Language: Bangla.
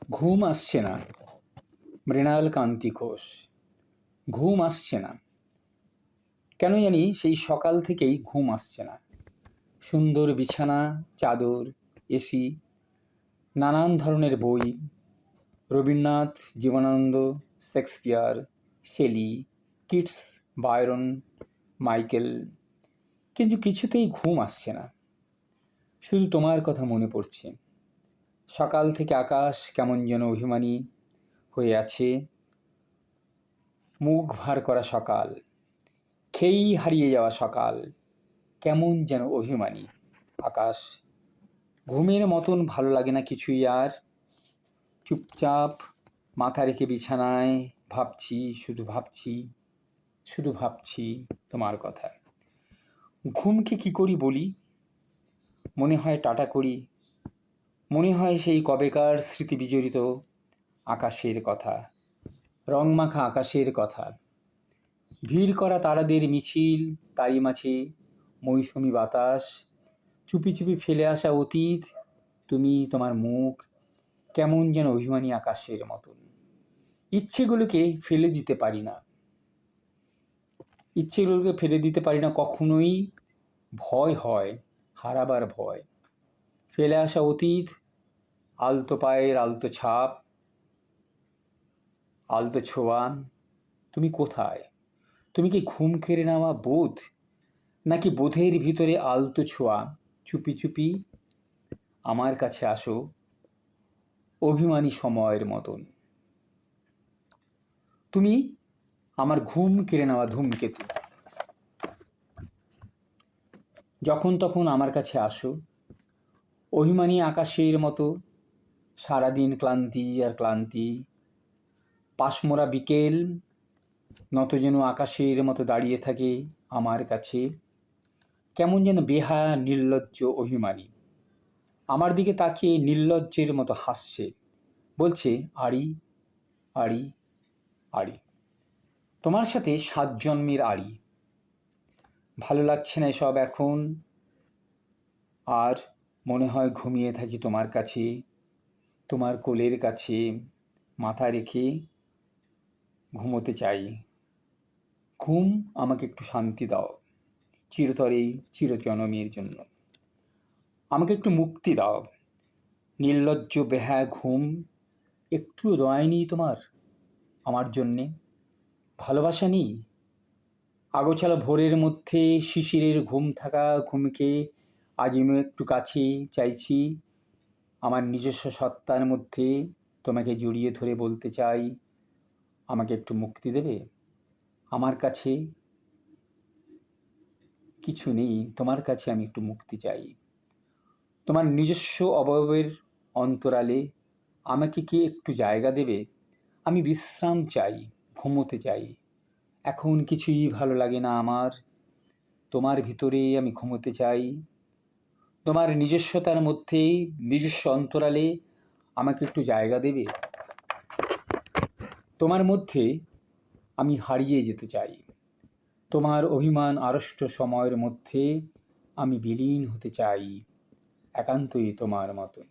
ঘুম আসছে না। মৃণাল কান্তি ঘোষ। ঘুম আসছে না, কেন জানি সেই সকাল থেকেই ঘুম আসছে না। সুন্দর বিছানা, চাদর, এসি, নানান ধরনের বই, Rabindranath, Jibanananda, Shakespeare, Shelley, Keats, Byron, Michael, কিন্তু কিছুতেই ঘুম আসছে না। শুধু তোমার কথা মনে পড়ছে। সকাল থেকে আকাশ কেমন যেন অভিমানী হয়ে আছে। মুখ ভার করা সকাল, খেয়েই হারিয়ে যাওয়া সকাল, কেমন যেন অভিমানী আকাশ। ঘুমের মতন ভালো লাগে না কিছুই আর। চুপচাপ মাথা রেখে বিছানায় ভাবছি, শুধু ভাবছি তোমার কথা। ঘুমকে কি করি বলি? মনে হয় টাটা করি, মনে হয় সেই কবেকার স্মৃতি বিজড়িত আকাশের কথা, রংমাখা আকাশের কথা। ভিড় করা তারাদের মিছিল, তারই মাঝে মৌসুমি বাতাস, চুপি চুপি ফেলে আসা অতীত, তুমি, তোমার মুখ, কেমন যেন অভিমানী আকাশের মতন। ইচ্ছেগুলোকে ফেলে দিতে পারি না, কখনোই। ভয় হয়, হারাবার ভয়। ফেলে আসা অতীত, আলতো পায়ের আলতো ছাপ, আলতো ছোঁয়া। তুমি কোথায়? তুমি কি ঘুম কেড়ে নেওয়া বোধ, নাকি বোধের ভিতরে আলতো ছোঁয়া? চুপি চুপি আমার কাছে আসো, অভিমানী সময়ের মতন। তুমি আমার ঘুম কেড়ে নেওয়া ধূমকেতু। যখন তখন আমার কাছে আসো, অভিমানী আকাশের মতো। সারাদিন ক্লান্তি আর ক্লান্তি, পাশমোরা বিকেল নত যেন আকাশের মতো দাঁড়িয়ে থাকে আমার কাছে, কেমন যেন বেহায়া নির্লজ্জ অভিমানী। আমার দিকে তাকিয়ে নির্লজ্জের মতো হাসছে, বলছে আড়ি আড়ি আড়ি, তোমার সাথে 7 জন্মের আড়ি। ভালো লাগছে না এসব এখন, আর মনে হয় ঘুমিয়ে থাকি তোমার কাছে, তোমার কোলের কাছে মাথা রেখে ঘুমোতে চাই। ঘুম, আমাকে একটু শান্তি দাও, চিরতরেই চিরজনমের জন্য। আমাকে একটু মুক্তি দাও। নির্লজ্জ বেহায়া ঘুম একটুও দয়া নেই তোমার আমার জন্যে? ভালোবাসা নেই? আগোছালো ভোরের মধ্যে শিশিরের ঘুম থাকা ঘুমকে আজ আমি একটু কাছে চাইছি। আমার নিজস্ব সত্তার মধ্যে তোমাকে জড়িয়ে ধরে বলতে চাই, আমাকে একটু মুক্তি দেবে? আমার কাছে কিছু নেই, তোমার কাছে আমি একটু মুক্তি চাই। তোমার নিজস্ব অবয়বের অন্তরালে আমাকে কি একটু জায়গা দেবে? আমি বিশ্রাম চাই, ঘুমোতে চাই। এখন কিছুই ভালো লাগে না আমার, তোমার ভিতরে আমি ঘুমোতে চাই। তোমার নিজস্বতার মধ্যেই, নিজস্ব অন্তরালে আমাকে একটু জায়গা দেবে? তোমার মধ্যে আমি হারিয়ে যেতে চাই। তোমার অভিমান আড়ষ্ট সময়ের মধ্যে আমি বিলীন হতে চাই, একান্তই তোমার মতন।